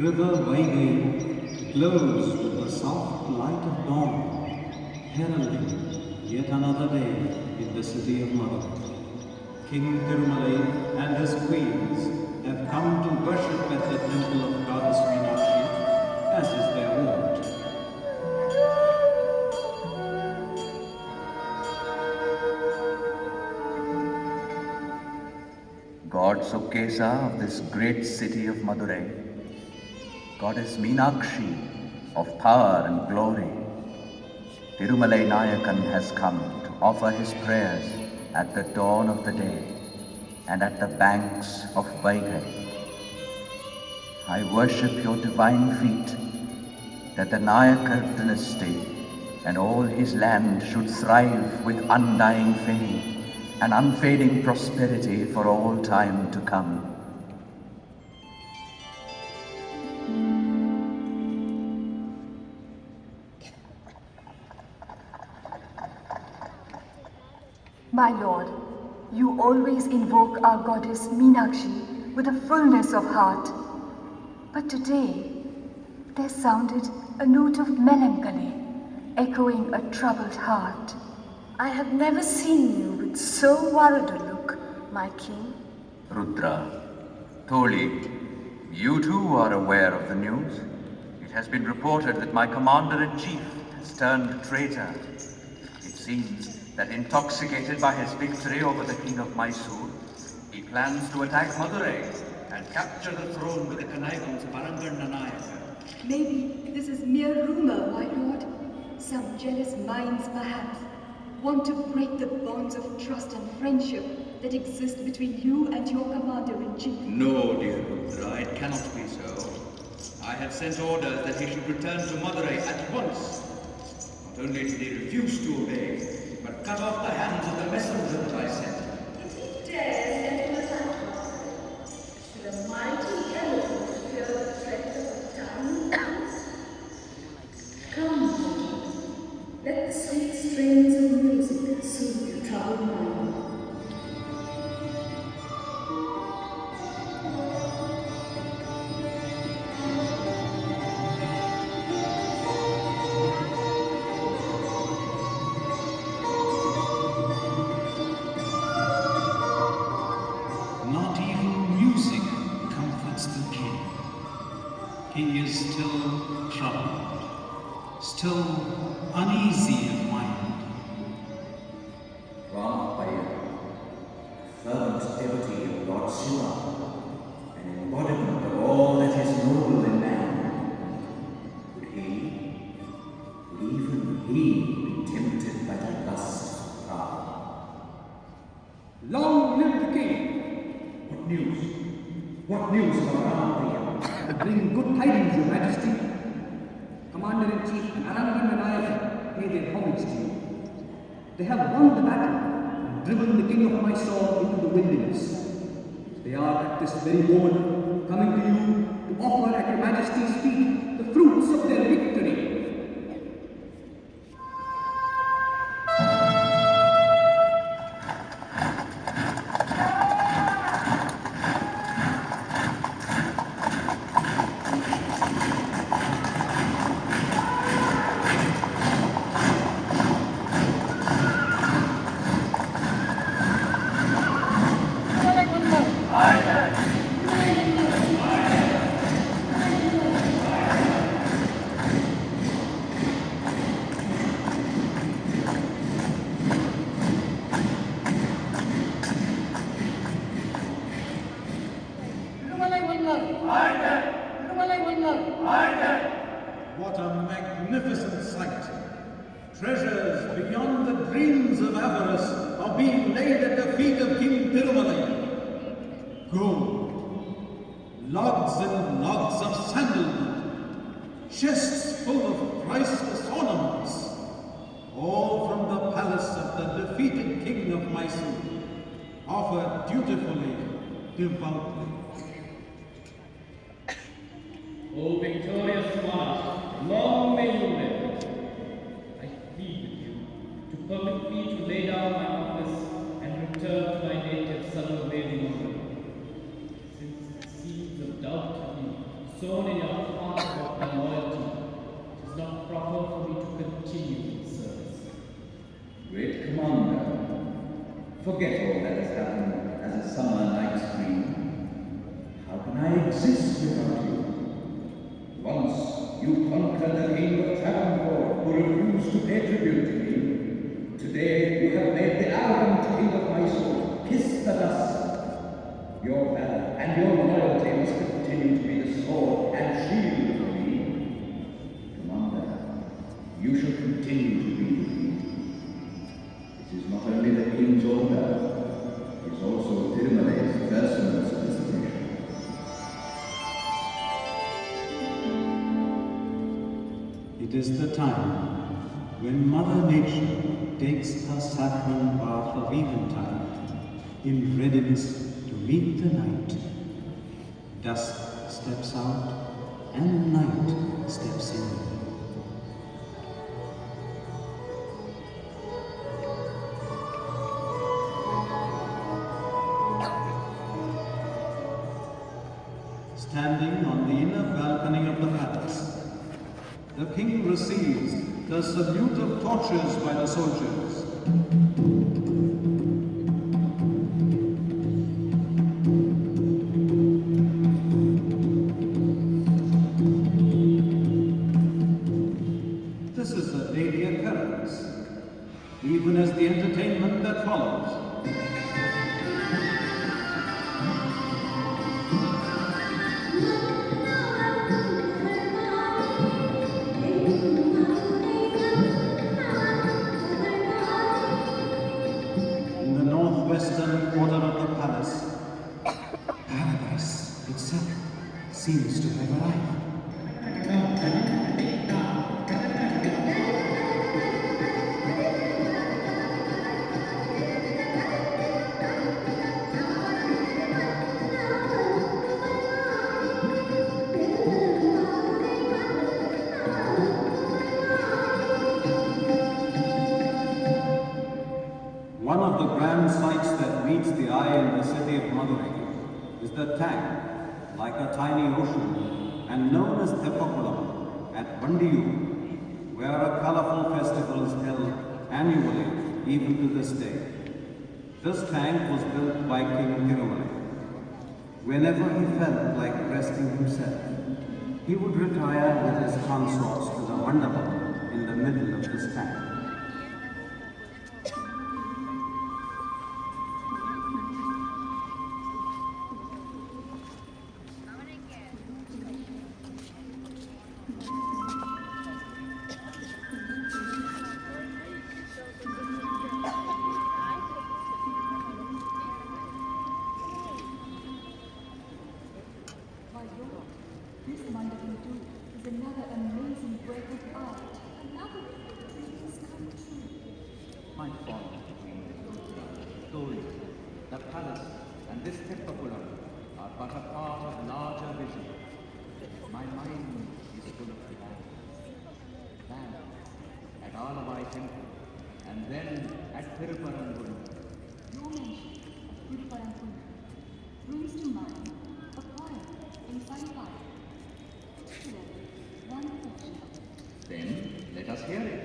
River Vaigai glows with the soft light of dawn, heralding yet another day in the city of Madurai. King Tirumalai and his queens have come to worship at the temple of Goddess Meenakshi, as is their wont. God Sukesa of this great city of Madurai, Goddess Meenakshi of power and glory, Tirumalai Nayakan has come to offer his prayers at the dawn of the day and at the banks of Vaigai. I worship your divine feet, that the Nayaka dynasty and all his land should thrive with undying fame and unfading prosperity for all time to come. My lord, you always invoke our goddess Meenakshi with a fullness of heart. But today, there sounded a note of melancholy, echoing a troubled heart. I have never seen you with so worried a look, my king. Rudra, Tholi, you too are aware of the news. It has been reported that my commander-in-chief has turned traitor. It seems that intoxicated by his victory over the king of Mysore, he plans to attack Madurai and capture the throne with the connivance of Aranganna Nayaka. Maybe this is mere rumor, my lord. Some jealous minds, perhaps, want to break the bonds of trust and friendship that exist between you and your commander-in-chief. No, dear Rudra, it cannot be so. I have sent orders that he should return to Madurai at once. Not only did he refuse to obey, but cut off the hands of the messenger that I sent. If he dares enter attack us, should a mighty elephant fear the threat of a tiny mouse? Come, Lord, let the sweet strains of music soothe your troubled mind. Not even music comforts the king. He is still troubled, still uneasy of mind. Rampaya, fervent devotee of Lord Shiva, an embodiment of all that is noble in man. Would even he be tempted by the lust of power? Long live the king! What news? What news of Rampaya? I bring good tidings, Your Majesty. Commander-in-Chief and Aranganna Nayaka pay their homage to you. They have won the battle and driven the king of Mysore into the wilderness. They are at this very moment coming to you to offer at Your Majesty's feet the fruits of their victory. What a magnificent sight! Treasures beyond the dreams of avarice are being laid at the feet of King Tirumalai. Gold, logs and logs of sandalwood, chests full of priceless ornaments, all from the palace of the defeated king of Mysore, offered dutifully, devoutly. O victorious monarch, long may you live. I plead with you to permit me to lay down my office and return to my native southern Valley. Since the seeds of doubt have been sown in your Forget all that has happened as a summer night's dream. How can I exist without you? Once you conquered the king of Travancore who refused to pay tribute to me. Today you have made the arrogant king of my soul kiss the dust. Your valor and your loyalty must continue to be the sword and shield for me. Commander, you shall continue to be with me. This is not only the king's order, it is also Tirumalai's personal solicitation. It is the time when Mother Nature takes her saffron bath of eventide in readiness to meet the night. Dusk steps out and night steps in. Standing on the inner balcony of the palace, the king receives the salute of torches by the soldiers. This is a daily occurrence, even as the entertainment that follows. In the northwestern corner of the palace, paradise itself seems to have arrived. One of the grand sights that meets the eye in the city of Madurai is the tank, like a tiny ocean, and known as Teppakulam at Vandiyu, where a colorful festival is held annually, even to this day. This tank was built by King Tirumalai. Whenever he felt like resting himself, he would retire with his consorts to the mandapam in the middle of this tank. My lord, this mandapam too is another amazing work of art. Another dreams come true. My father told you the palace and this Teppakulam are but a part of larger vision. My mind is full of plans. Plans at Alavai Temple and then at Thiruparankulam. Your mention of Thiruparankulam brings to mind a poem in Saripara, particularly one portion of it. Then let us hear it.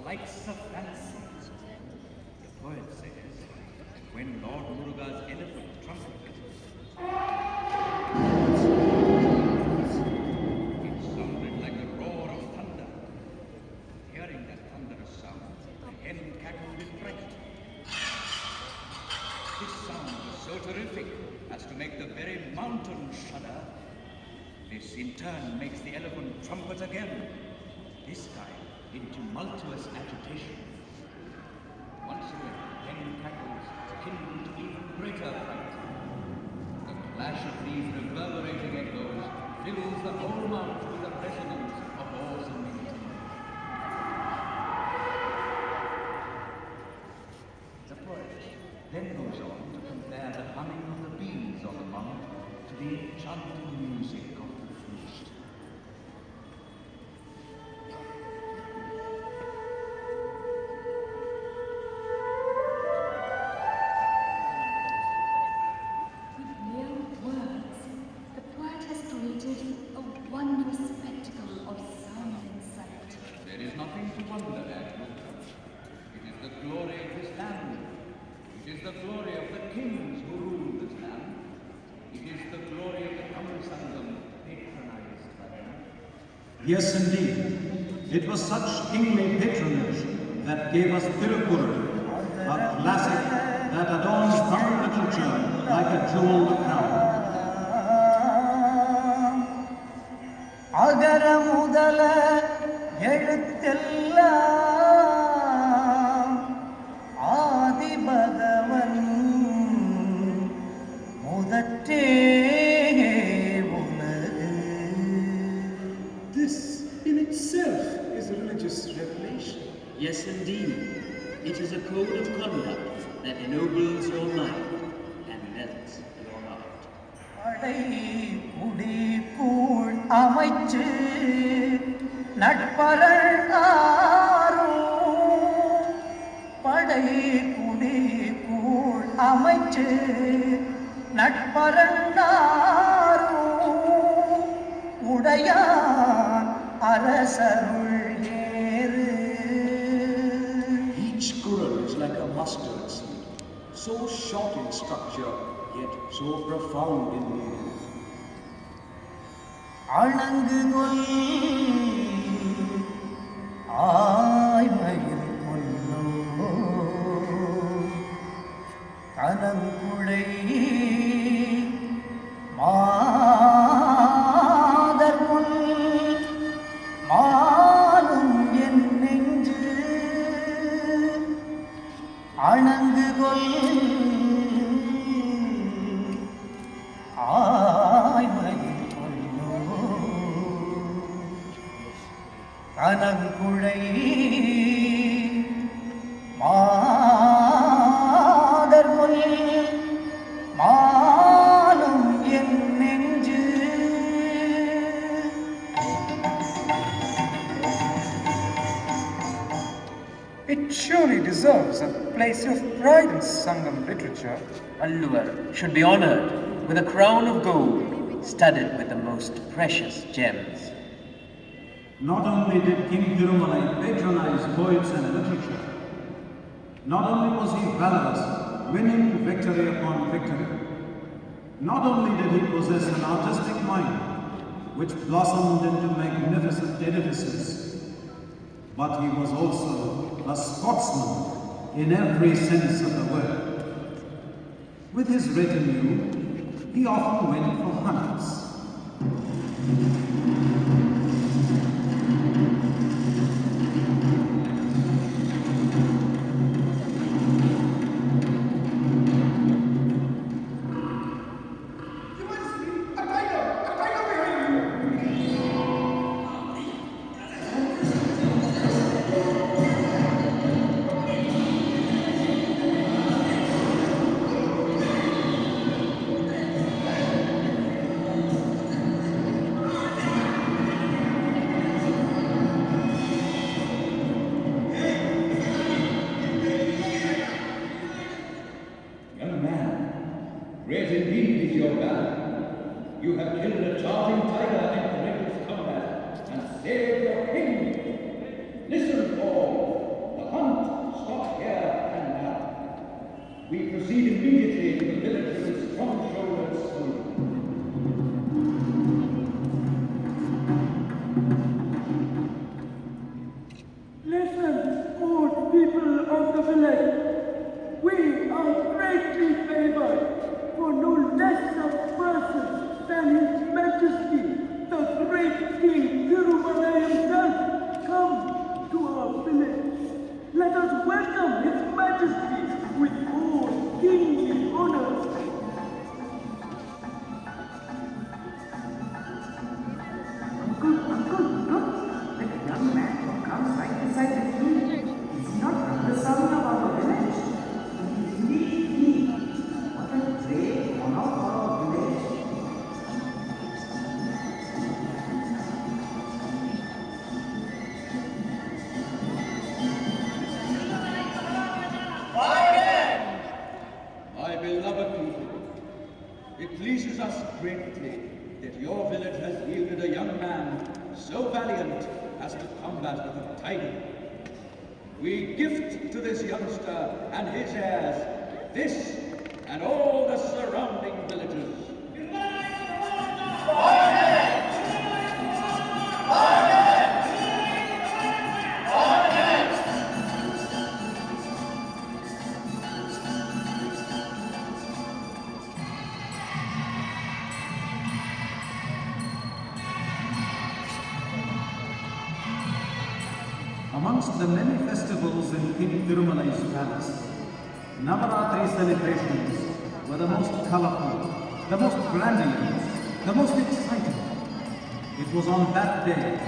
flights of fancy. The poet says, when Lord Muruga's elephant trumpeted, it sounded like the roar of thunder. Hearing that thunderous sound, the hen cackled in fright. This sound was so terrific as to make the very mountain shudder. This in turn makes the elephant trumpet again, this time in tumultuous agitation. Once again, hen cackles kindled to even greater fright. The clash of these reverberating echoes fills the whole mount with the resonance of awesome music. The poet then goes on to compare the humming of the bees on the mount to the enchanting music of the flute. With mere words, the poet has created a wondrous spectacle of sound and sight. There is nothing to wonder at. It is the glory of this land. It is the glory of the kings who rule this land. It is the glory of the Kamansangam patronized by them. Yes, indeed. It was such kingly patronage that gave us Tirupur, a classic that adorns Tamil literature like a jeweled crown. அகர முதல எழுத்தெல்லாம் ஆதி பகவன் முதற்றே உலகு. This in itself is a religious revelation. Yes, indeed. It is a code of conduct that ennobles your mind and melts your heart. படை குடி கூழ் அமைச்சு நட்பரண்டாரும் படை குடி கூழ் அமைச்சு நட்பரண்டாரும் உடையான் அரசருள் ஏறு. Each Quran is like a mustard seed, so short in structure, yet so profound in meaning. அணங்குகொல் ஆய்மயில் கொல்லோ கனங்குழை மாதர்கொல் மாலும் என் நெஞ்சு அணங்குகொல் ஆய்மயில் கொல்லோ கனங்குழை மாதர்கொல் மாலும் என் நெஞ்சு. It surely deserves a place of pride in Sangam literature. Alluvar should be honored with a crown of gold studded with the most precious gems. Not only did King Tirumalai patronize poets and literature, not only was he valorous, winning victory upon victory, not only did he possess an artistic mind, which blossomed into magnificent edifices, but he was also a sportsman in every sense of the word. With his retinue, he often went for hunts. proceed immediately to the village of his strong-shouldered son. Listen, good people of the village. We are greatly favored, for no less a person than His Majesty, the great King Tirumalai himself, come to our village. Let us welcome His Majesty with all kingly honors. Uncle, look! That young man who comes right beside the king is not the son of our village. It is indeed he. What a great honor for our village. My beloved people, it pleases us greatly that your village has yielded a young man so valiant as to combat with a tiger. We gift to this youngster and his heirs this and all the surrounding villages. Amongst the many festivals in King Tirumalai's palace, Navaratri celebrations were the most colorful, the most grandiose, the most exciting. It was on that day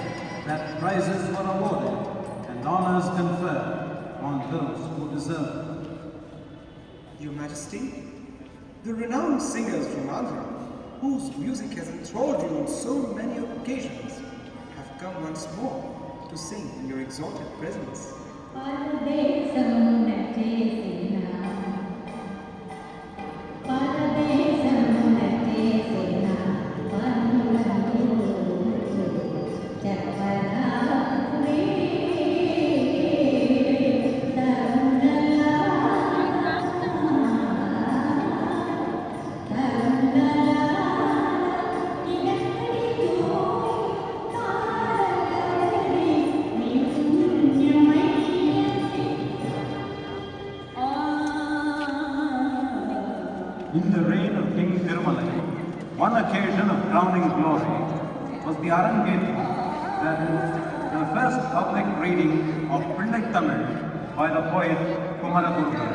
that prizes were awarded and honors conferred on those who deserved them. Your Majesty, the renowned singers from Andhra, whose music has enthralled you on so many occasions, have come once more to sing in your exalted presence. In the reign of King Tirumalai, one occasion of crowning glory was the Arangetram, that is, the first public reading of Pillai Tamil by the poet Kumaragurukar.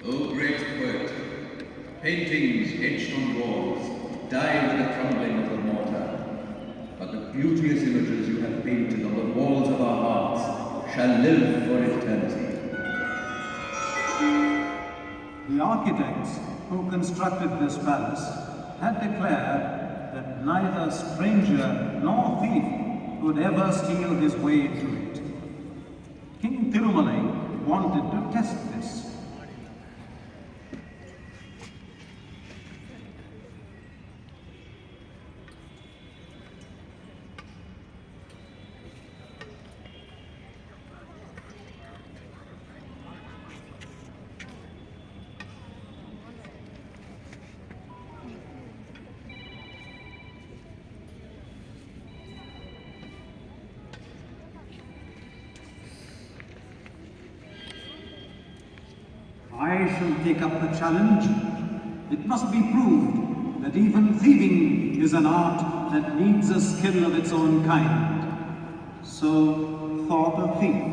O great poet, paintings etched on walls die with the crumbling of the mortar, but the beauteous images you have painted on the walls of our hearts shall live for eternity. The architects who constructed this palace had declared that neither stranger nor thief could ever steal his way into it. King Tirumalai wanted to test this. I shall take up the challenge. It must be proved that even thieving is an art that needs a skill of its own kind. So, thought a thief.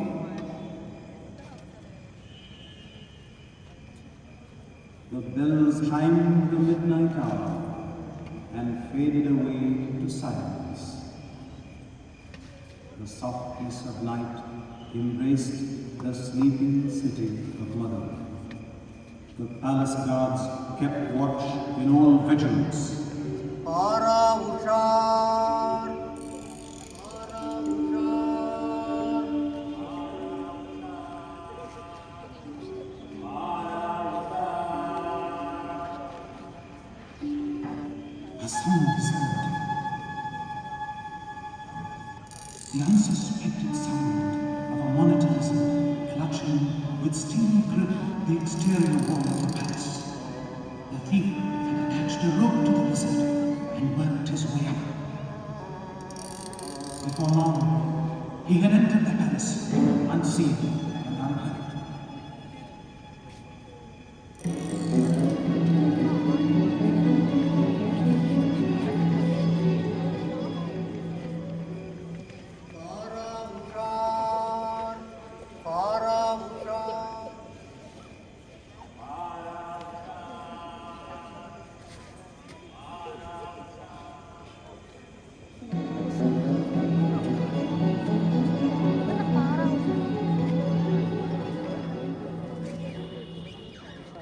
The bells chimed the midnight hour and faded away to silence. The soft peace of night embraced the sleeping city of Madurai. The palace guards kept watch in all vigilance. A sound sounded. The unsuspected sound of a monitor's clutching with steel grip the exterior wall of the palace. The thief had attached a rope to the wizard and worked his way up. Before long, he had entered the palace, unseen and unhurt.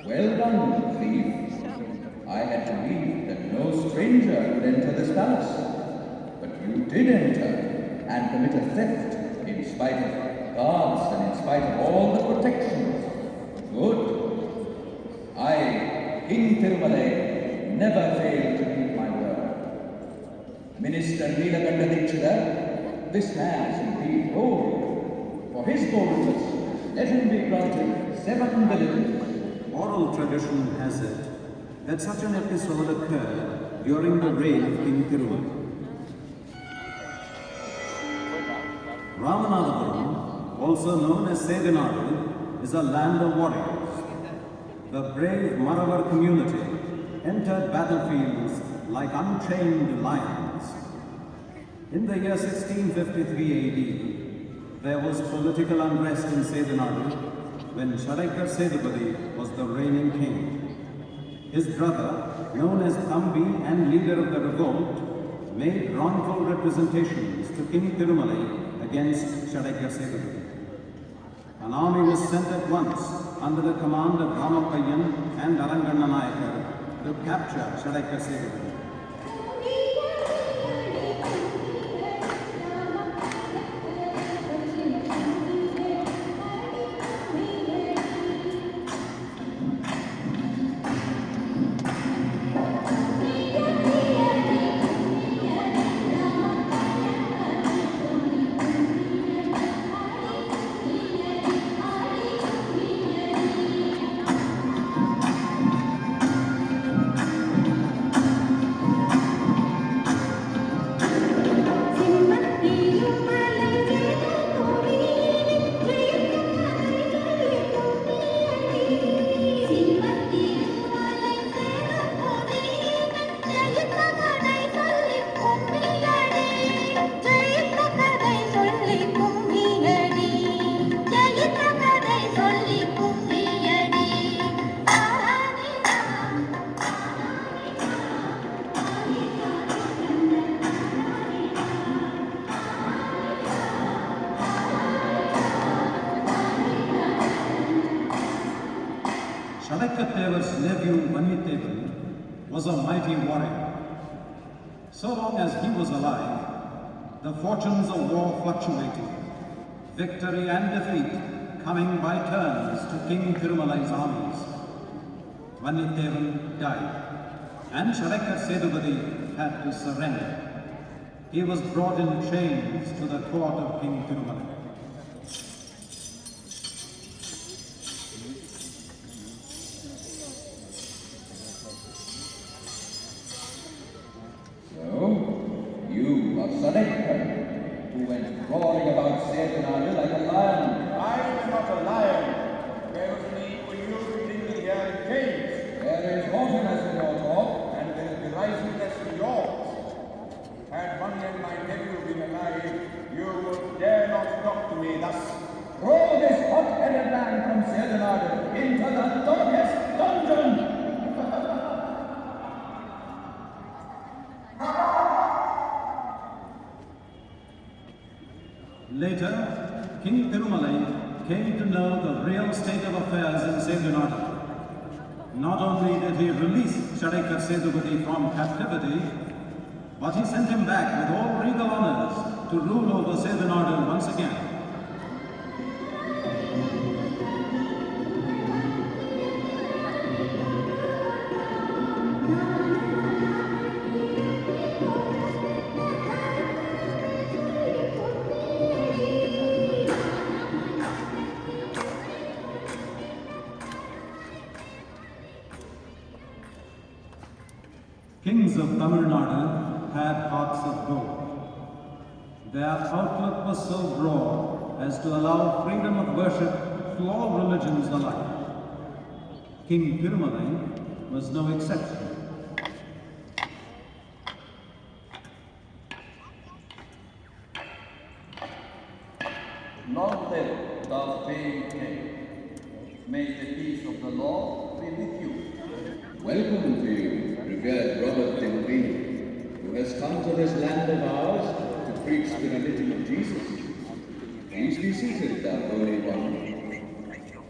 Well done, thief. I had believed that no stranger would enter this palace. But you did enter and commit a theft in spite of guards and in spite of all the protections. Good. I, King Tirumalai, never failed to keep my word. Minister Nilakanta Dikshita, this man is indeed bold. For his boldness, let him be granted 7 villages. Oral tradition has it that such an episode occurred during the reign of King Tirumalai. Ramanathapuram, also known as Sedanadu, is a land of warriors. The brave Maravar community entered battlefields like unchained lions. In the year 1653 AD, there was political unrest in Sedanadu when Shadaikar Sethupathi was the reigning king. His brother, known as Thambi and leader of the revolt, made wrongful representations to King Tirumalai against Shadaikar Sethupathi. An army was sent at once under the command of Ramappayan and Aranganna Nayakar to capture Shadaikar Sethupathi. Shadaikateva's nephew Vanitevan was a mighty warrior. So long as he was alive, the fortunes of war fluctuated, victory and defeat coming by turns to King Tirumalai's armies. Vanitevan died, and Shadaikar Sethupathi had to surrender. He was brought in chains to the court of King Tirumalai. Shadaikar, who went roaring about Sedanadu like a lion. I am not a lion. Where was the need for you to Sedenarden into the darkest dungeon! Later, King Tirumalai came to know the real state of affairs in Sedenarden. Not only did he release Shadaikar Sethupathi from captivity, but he sent him back with all regal honors to rule over Sedenarden once again. Kings of Tamil Nadu had hearts of gold. Their outlook was so broad as to allow freedom of worship to all religions alike. King Tirumalai was no exception. Long live thou famed king. May the peace of the Lord be with you. Welcome to you, revered Robert Delvini, who has come to this land of ours to preach the religion of Jesus. Please be seated, thou Holy One.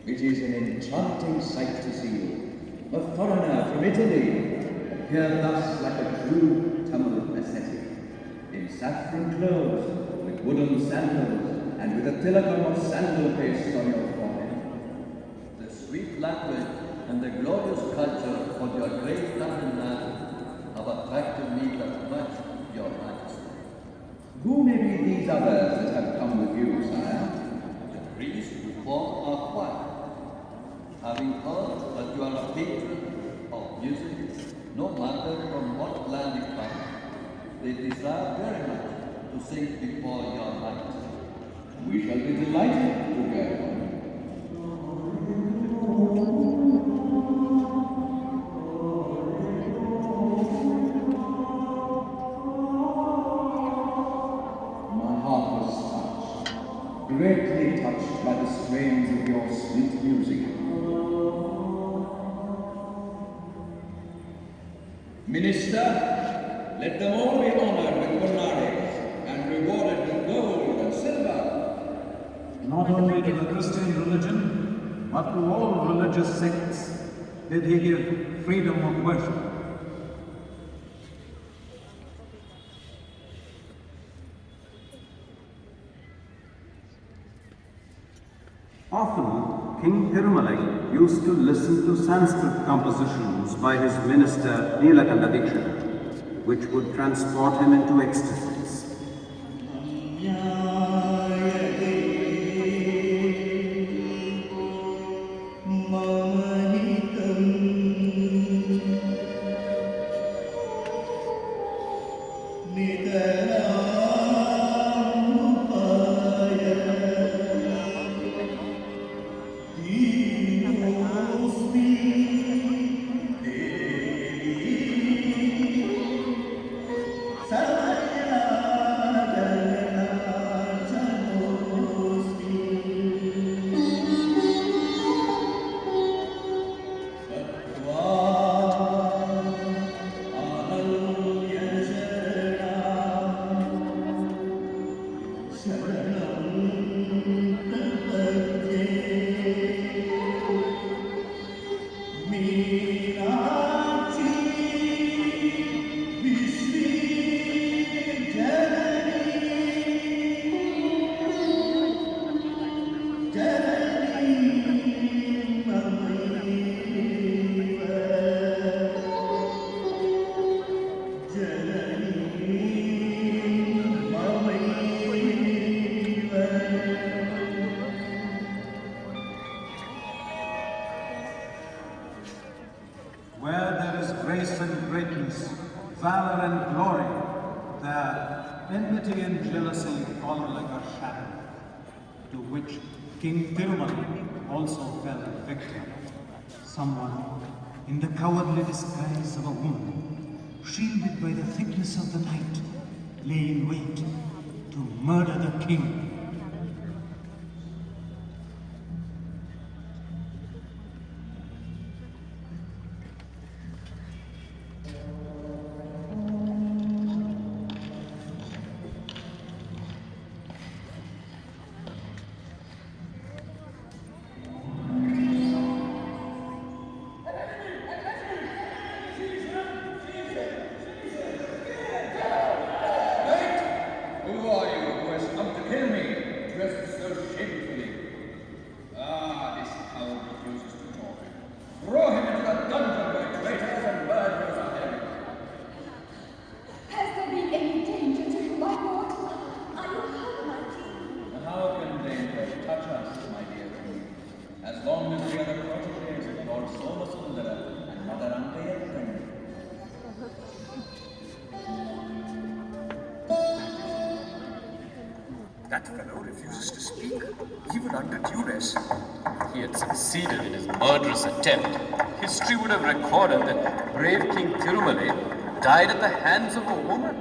It is an enchanting sight to see you, a foreigner from Italy, appear thus like a true Tamil ascetic, in saffron clothes, with wooden sandals, and with a tilakam of sandal paste on your forehead. The sweet language and the glorious culture of your great Tamil Nadu have attracted me that much, your Majesty. Who may be these others that have come with you, sire? The priests who form our choir. Having heard that you are a patron of music, no matter from what land you come, they desire very much to sing before your Majesty. We shall be delighted to go. My heart was touched, greatly touched by the strains of your sweet music. Minister, let them all be honored with Bonnades and rewarded with gold and silver. Not only to the Christian religion, but to all religious sects did he give freedom of worship. Often, King Tirumalai used to listen to Sanskrit compositions by his minister Neelakanta Dikshit, which would transport him into ecstasies. Where there is grace and greatness, valor and glory, there enmity and jealousy follow like a shadow, to which King Tirumalai also fell victim. Someone in the cowardly disguise of a woman, shielded by the thickness of the night, lay in wait to murder the king. That fellow refuses to speak, even under duress. If he had succeeded in his murderous attempt, history would have recorded that brave King Tirumalai died at the hands of a woman.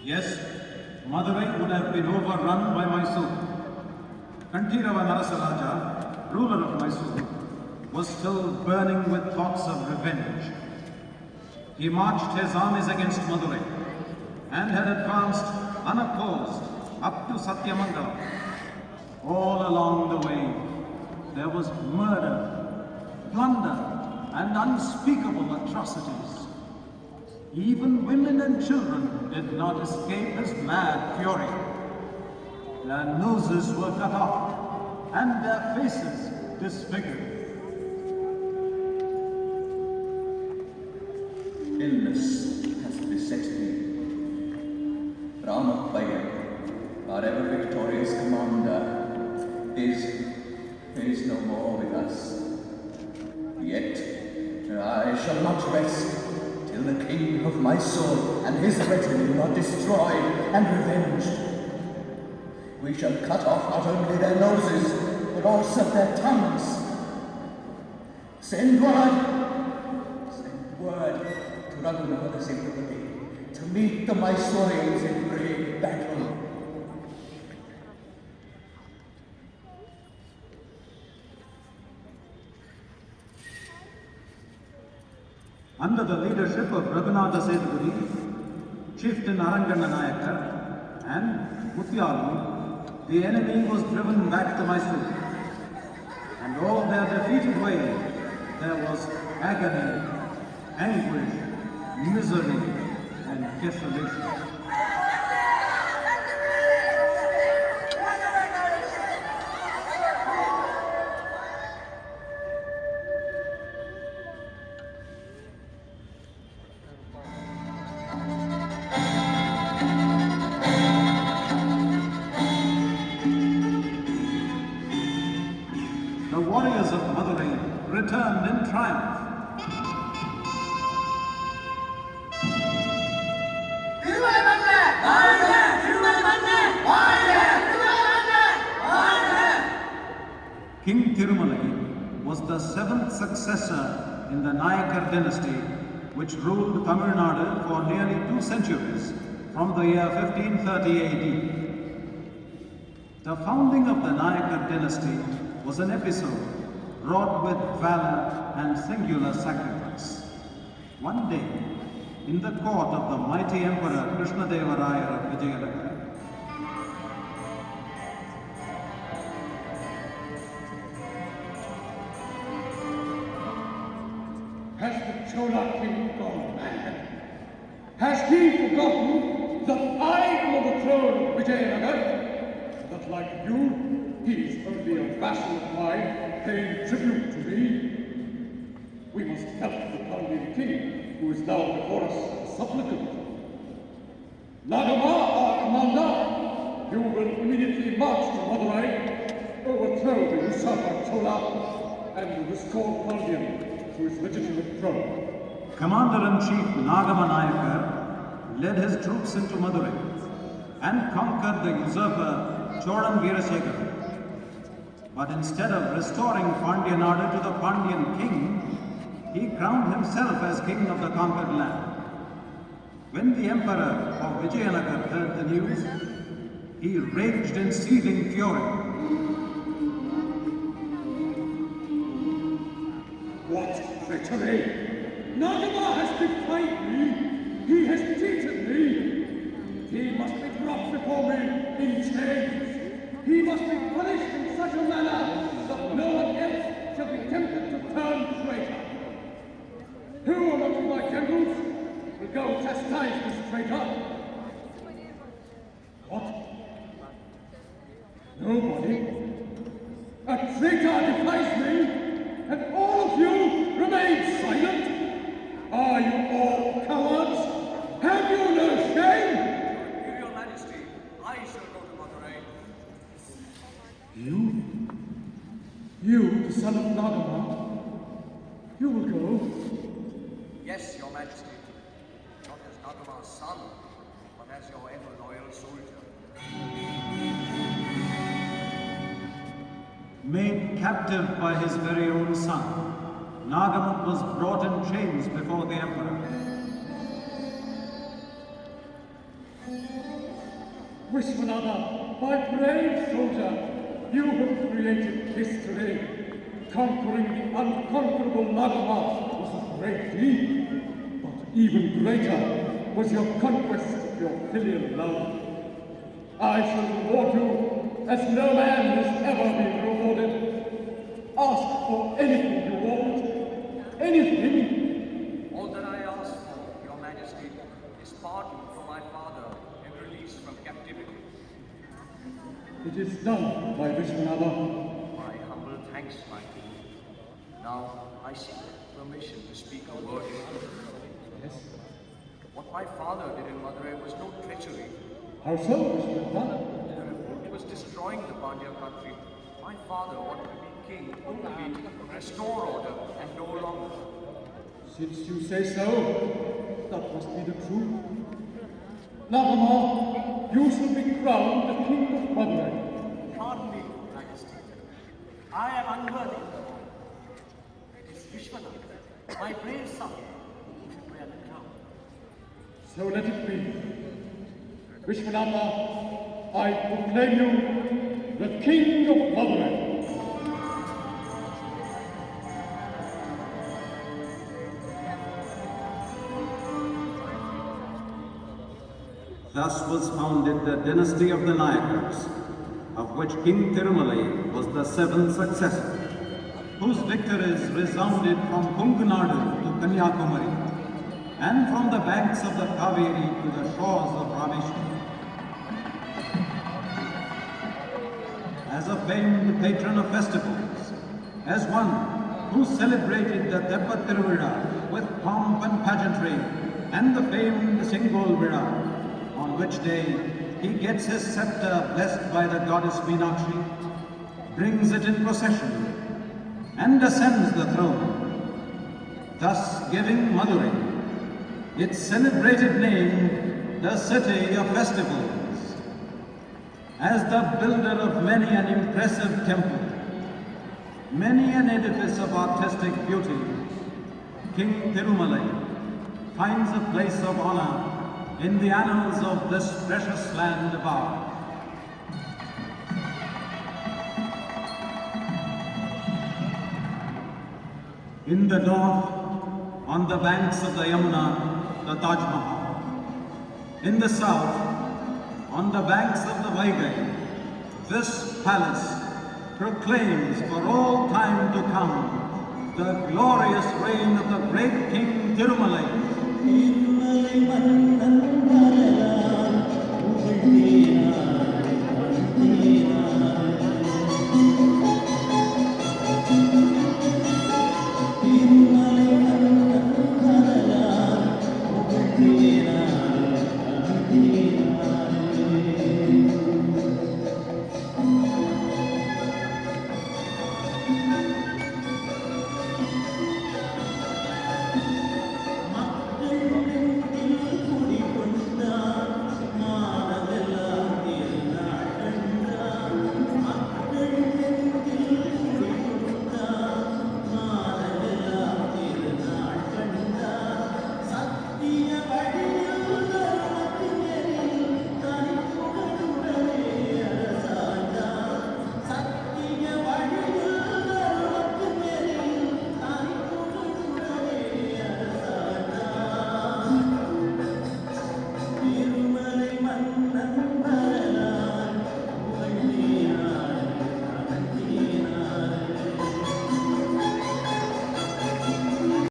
Yes, Madurai would have been overrun by Mysore. Kantirava Narasaraja, ruler of Mysore, was still burning with thoughts of revenge. He marched his armies against Madurai and had advanced unopposed up to Satyamangala. All along the way, there was murder, plunder, and unspeakable atrocities. Even women and children did not escape his mad fury. Their noses were cut off and their faces disfigured. Illness has beset me. Ramapaya, our ever victorious commander, is no more with us. Yet I shall not rest till the king of Mysore and his retinue are destroyed and revenged. We shall cut off not only their noses, but also their tongues. Send word to Raghunatha Singhavati to meet the Mysoreans in brave battle. Under the leadership of Raghunatha Sethupathi, Chieftain Aranganna Nayakar, and Mutyalu, the enemy was driven back to Mysore. And all their defeated way, there was agony, anguish, misery, and desolation. The warriors of Madurai returned in triumph. King Tirumalai was the seventh successor in the Nayakar dynasty, which ruled Tamil Nadu for nearly 2 centuries, from the year 1530 AD. The founding of the Nayakar dynasty was an episode wrought with valor and singular sacrifice. One day, in the court of the mighty Emperor Krishnadeva Raya of Vijayanagar, has the Chola king gone mad? Has he forgotten the idol of the throne of Vijayanagar? That like you, he is only a vassal of mine, paying tribute to me. We must help the Pandyan king, who is now before us a supplicant. Nagama, our commander, you will immediately march to Madurai, overthrow the usurper Chola, and restore Pandyan to his legitimate throne. Commander-in-Chief Nagama Nayakar led his troops into Madurai and conquered the usurper Cholan Veerasekara. But instead of restoring Pandya Nadu to the Pandyan king, he crowned himself as king of the conquered land. When the emperor of Vijayanagar heard the news, he raged in seething fury. What treachery! Nagama has defied me! He has cheated me! He must be brought before me in chains! He must be punished in such a manner that no one else shall be tempted to turn traitor! Who among my generals will go chastise this traitor? What? Nobody? A traitor defies me, and all of you remain silent? Are you all cowards? Have you no shame? Your Majesty, I shall go to Madurai. You, the son of Nagama, you will go? Yes, Your Majesty. Not as Nagama's son, but as your ever-loyal soldier. Made captive by his very own son, Nagamat was brought in chains before the emperor. Vishwanatha, my brave soldier, you have created history. Conquering the unconquerable Nagama was a great deed, but even greater was your conquest of your filial love. I shall reward you as no man has ever been rewarded. Ask for anything you want, anything. All that I ask for, Your Majesty, is pardon for my father and release from captivity. It is done, my Vishwanatha. My humble thanks, my king. Now I seek permission to speak a word. Yes? What my father did in Madurai was no treachery. How so, Vishwanatha? The revolt was destroying the Pandya country. My father wanted to be king only to restore order and no longer. Since you say so, that must be the truth. Nagama, you shall be crowned the king of Madurai. Pardon me, Majesty. I am unworthy. It is Vishwanatha, my brave son, who should wear the crown. So let it be. Vishwanatha, I proclaim you the king of Madurai. Thus was founded the dynasty of the Nayakas, of which King Tirumalai was the seventh successor, whose victories resounded from Kungunadu to Kanyakumari, and from the banks of the Kaveri to the shores of Rameshwar. As a famed patron of festivals, as one who celebrated the Teppa Tiruvira with pomp and pageantry, and the famed Singol Vira, on which day he gets his scepter blessed by the goddess Meenakshi, brings it in procession, and ascends the throne, thus giving Madurai its celebrated name, the city of festivals. As the builder of many an impressive temple, many an edifice of artistic beauty, King Tirumalai finds a place of honor in the annals of this precious land of ours. In the north, on the banks of the Yamuna, the Taj Mahal. In the south, on the banks of the Vaigai, this palace proclaims for all time to come the glorious reign of the great King Tirumalai. Tirumala